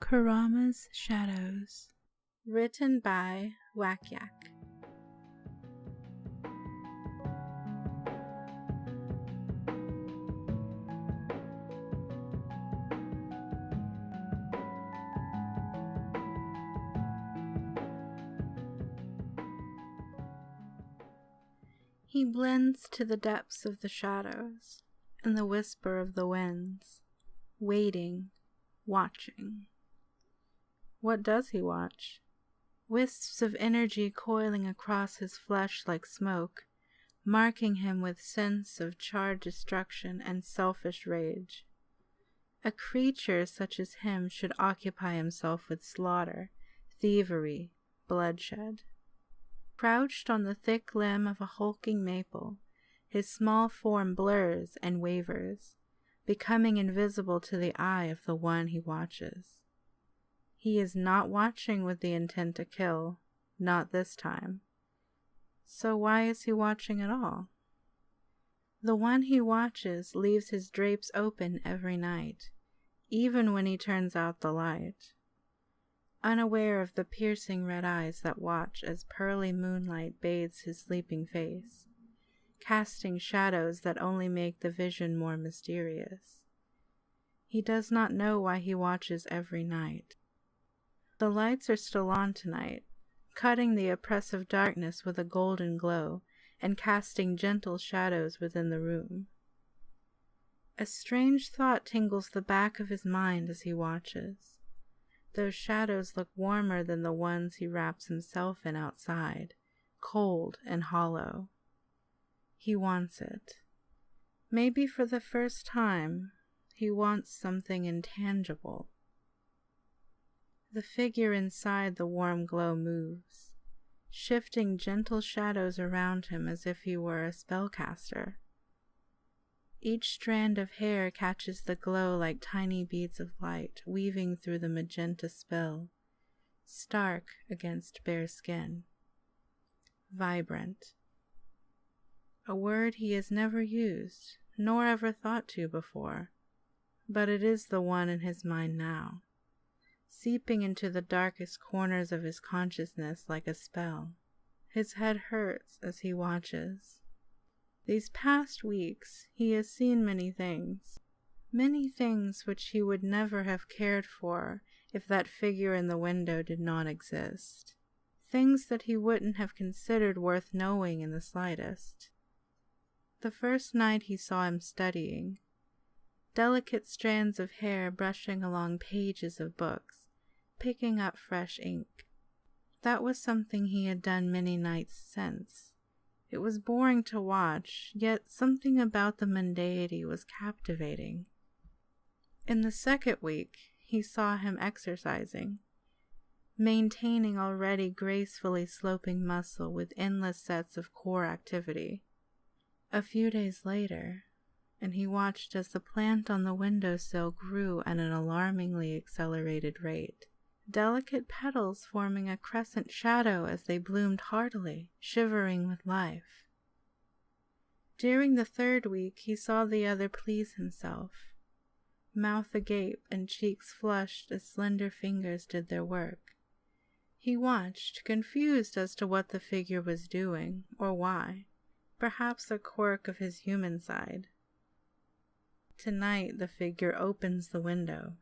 Kurama's Shadows. Written by Wakyak. He blends to the depths of the shadows and the whisper of the winds, waiting, watching. What does he watch? Wisps of energy coiling across his flesh like smoke, marking him with sense of charred destruction and selfish rage. A creature such as him should occupy himself with slaughter, thievery, bloodshed. Crouched on the thick limb of a hulking maple, his small form blurs and wavers, becoming invisible to the eye of the one he watches. He is not watching with the intent to kill, not this time. So why is he watching at all? The one he watches leaves his drapes open every night, even when he turns out the light. Unaware of the piercing red eyes that watch as pearly moonlight bathes his sleeping face, casting shadows that only make the vision more mysterious. He does not know why he watches every night. The lights are still on tonight, cutting the oppressive darkness with a golden glow and casting gentle shadows within the room. A strange thought tingles the back of his mind as he watches. Those shadows look warmer than the ones he wraps himself in outside, cold and hollow. He wants it. Maybe for the first time, he wants something intangible. The figure inside the warm glow moves, shifting gentle shadows around him as if he were a spellcaster. Each strand of hair catches the glow like tiny beads of light weaving through the magenta spell, stark against bare skin. Vibrant. A word he has never used, nor ever thought to before, but it is the one in his mind now, seeping into the darkest corners of his consciousness like a spell. His head hurts as he watches. These past weeks he has seen many things which he would never have cared for if that figure in the window did not exist. Things that he wouldn't have considered worth knowing in the slightest. The first night he saw him studying, delicate strands of hair brushing along pages of books, picking up fresh ink. That was something he had done many nights since. It was boring to watch, yet something about the mundanity was captivating. In the second week, he saw him exercising, maintaining already gracefully sloping muscle with endless sets of core activity. A few days later, and he watched as the plant on the windowsill grew at an alarmingly accelerated rate, delicate petals forming a crescent shadow as they bloomed heartily, shivering with life. During the third week, he saw the other please himself, mouth agape and cheeks flushed as slender fingers did their work. He watched, confused as to what the figure was doing, or why, perhaps a quirk of his human side. Tonight the figure opens the window,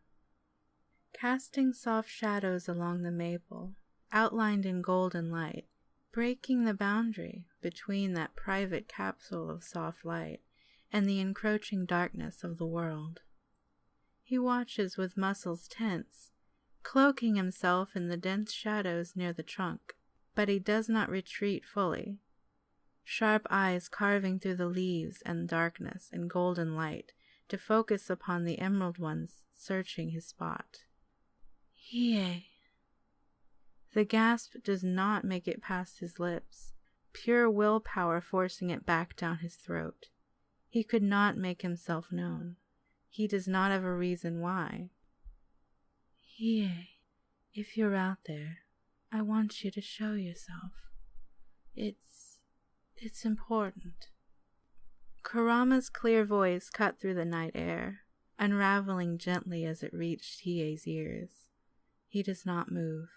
casting soft shadows along the maple, outlined in golden light, breaking the boundary between that private capsule of soft light and the encroaching darkness of the world. He watches with muscles tense, cloaking himself in the dense shadows near the trunk, but he does not retreat fully. Sharp eyes carving through the leaves and darkness and golden light to focus upon the emerald ones searching his spot. Hiei. The gasp does not make it past his lips, pure willpower forcing it back down his throat. He could not make himself known. He does not have a reason why. Hiei, if you're out there, I want you to show yourself. It's important. Kurama's clear voice cut through the night air, unraveling gently as it reached Hiei's ears. He does not move.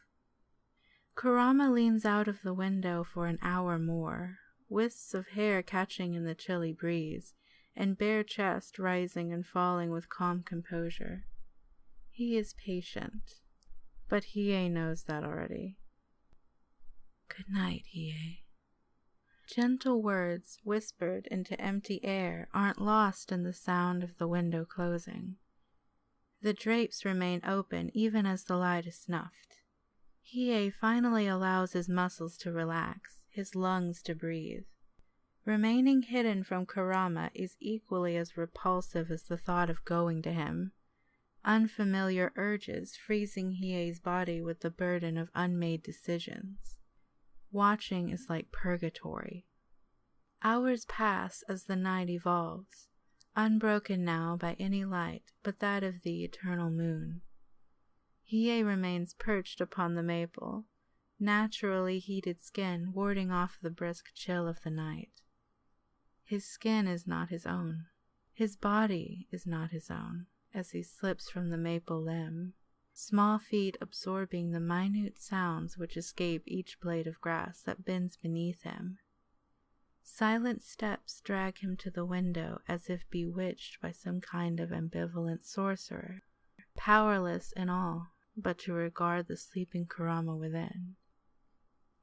Kurama leans out of the window for an hour more, wisps of hair catching in the chilly breeze, and bare chest rising and falling with calm composure. He is patient, but Hiei knows that already. Good night, Hiei. Gentle words whispered into empty air aren't lost in the sound of the window closing. The drapes remain open even as the light is snuffed. Hiei finally allows his muscles to relax, his lungs to breathe. Remaining hidden from Kurama is equally as repulsive as the thought of going to him. Unfamiliar urges freezing Hiei's body with the burden of unmade decisions. Watching is like purgatory. Hours pass as the night evolves, unbroken now by any light but that of the eternal moon. Hiei remains perched upon the maple, naturally heated skin warding off the brisk chill of the night. His skin is not his own. His body is not his own, as he slips from the maple limb, small feet absorbing the minute sounds which escape each blade of grass that bends beneath him. Silent steps drag him to the window as if bewitched by some kind of ambivalent sorcerer, powerless in all but to regard the sleeping Kurama within.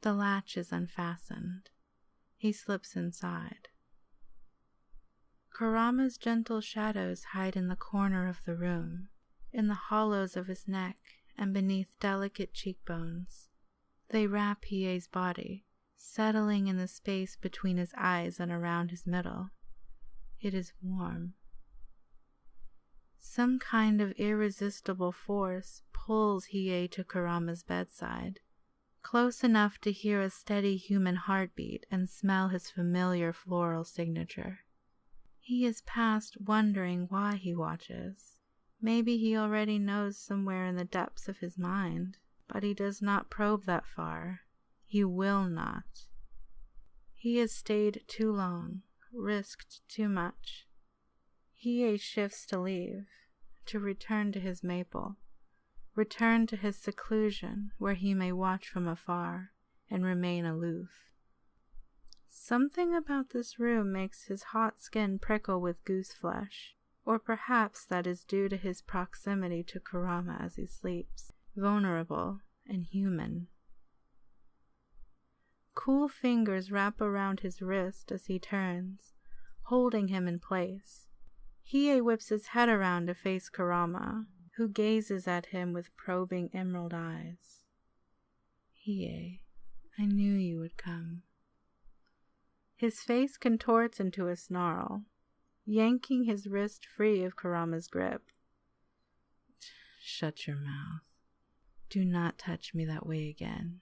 The latch is unfastened. He slips inside. Kurama's gentle shadows hide in the corner of the room, in the hollows of his neck and beneath delicate cheekbones. They wrap Hiei's body, settling in the space between his eyes and around his middle. It is warm. Some kind of irresistible force pulls Hiei to Kurama's bedside, close enough to hear a steady human heartbeat and smell his familiar floral signature. He is past wondering why he watches. Maybe he already knows somewhere in the depths of his mind, but he does not probe that far. He will not. He has stayed too long, risked too much. Hiei shifts to leave, to return to his maple, return to his seclusion where he may watch from afar and remain aloof. Something about this room makes his hot skin prickle with goose flesh, or perhaps that is due to his proximity to Kurama as he sleeps, vulnerable and human. Cool fingers wrap around his wrist as he turns, holding him in place. Hiei whips his head around to face Kurama, who gazes at him with probing emerald eyes. Hiei, I knew you would come. His face contorts into a snarl, yanking his wrist free of Kurama's grip. Shut your mouth. Do not touch me that way again.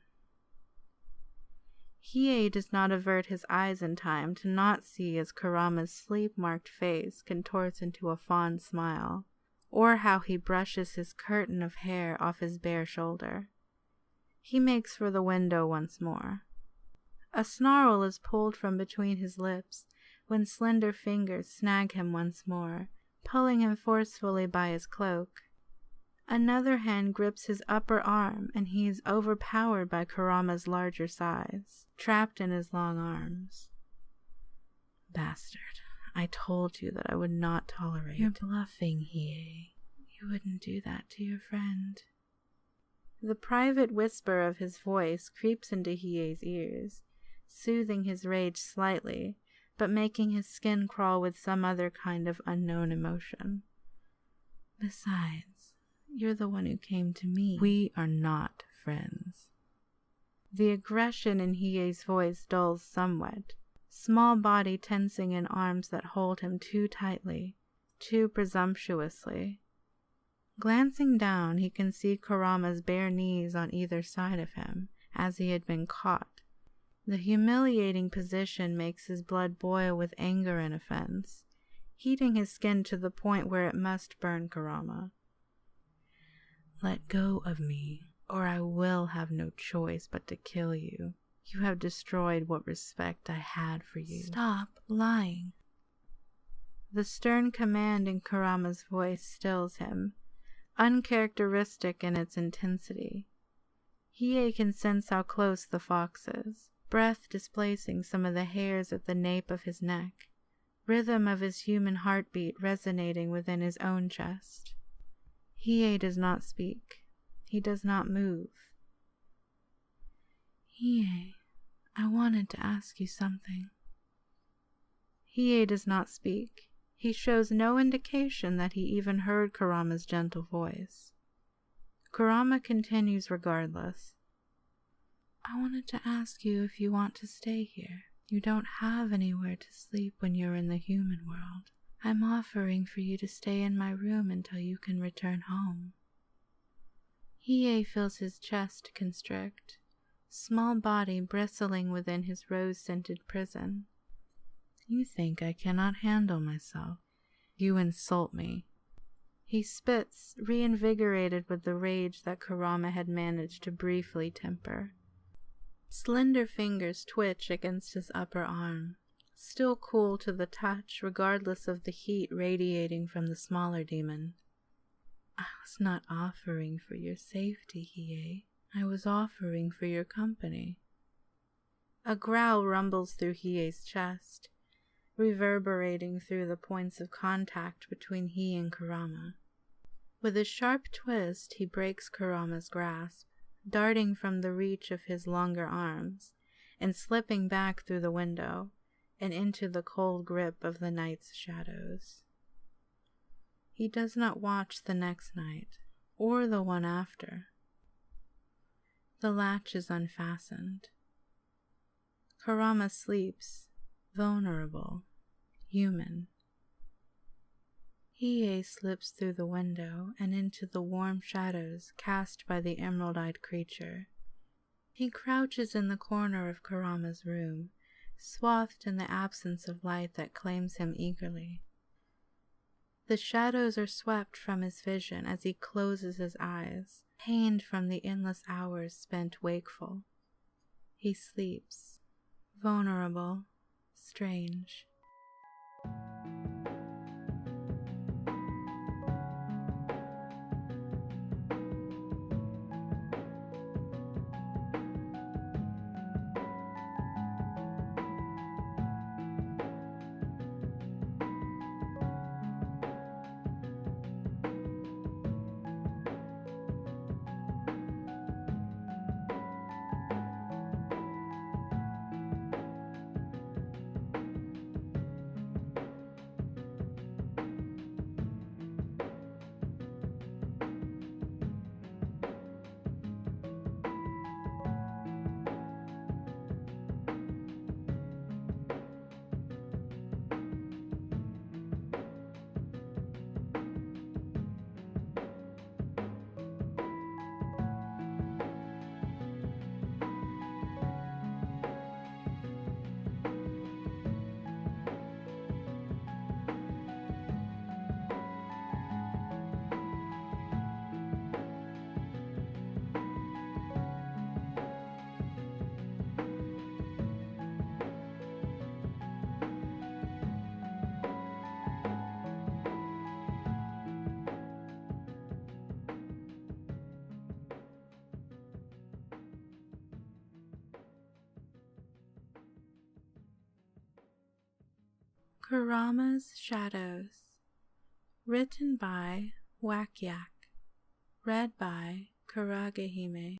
Hiei does not avert his eyes in time to not see as Kurama's sleep-marked face contorts into a fond smile, or how he brushes his curtain of hair off his bare shoulder. He makes for the window once more. A snarl is pulled from between his lips when slender fingers snag him once more, pulling him forcefully by his cloak. Another hand grips his upper arm, and he is overpowered by Kurama's larger size, trapped in his long arms. Bastard, I told you that I would not tolerate. You're bluffing, Hiei. You wouldn't do that to your friend. The private whisper of his voice creeps into Hiei's ears, soothing his rage slightly, but making his skin crawl with some other kind of unknown emotion. Besides, you're the one who came to me. We are not friends. The aggression in Hiei's voice dulls somewhat, small body tensing in arms that hold him too tightly, too presumptuously. Glancing down, he can see Kurama's bare knees on either side of him, as he had been caught. The humiliating position makes his blood boil with anger and offense, heating his skin to the point where it must burn Kurama. Let go of me, or I will have no choice but to kill you. You have destroyed what respect I had for you. Stop lying. The stern command in Kurama's voice stills him, uncharacteristic in its intensity. Hiei can sense how close the fox is, breath displacing some of the hairs at the nape of his neck, rhythm of his human heartbeat resonating within his own chest. Hiei does not speak. He does not move. Hiei, I wanted to ask you something. Hiei does not speak. He shows no indication that he even heard Kurama's gentle voice. Kurama continues regardless. I wanted to ask you if you want to stay here. You don't have anywhere to sleep when you're in the human world. I'm offering for you to stay in my room until you can return home. Hiei feels his chest constrict, small body bristling within his rose-scented prison. You think I cannot handle myself. You insult me. He spits, reinvigorated with the rage that Kurama had managed to briefly temper. Slender fingers twitch against his upper arm, still cool to the touch regardless of the heat radiating from the smaller demon. I was not offering for your safety, Hiei. I was offering for your company. A growl rumbles through Hiei's chest, reverberating through the points of contact between he and Kurama. With a sharp twist, he breaks Kurama's grasp, darting from the reach of his longer arms, and slipping back through the window, and into the cold grip of the night's shadows. He does not watch the next night, or the one after. The latch is unfastened. Kurama sleeps, vulnerable, human. Hiei slips through the window and into the warm shadows cast by the emerald-eyed creature. He crouches in the corner of Kurama's room, swathed in the absence of light that claims him eagerly. The shadows are swept from his vision as he closes his eyes, pained from the endless hours spent wakeful. He sleeps, vulnerable, strange. Kurama's Shadows. Written by Wakyak. Read by Kuragehime.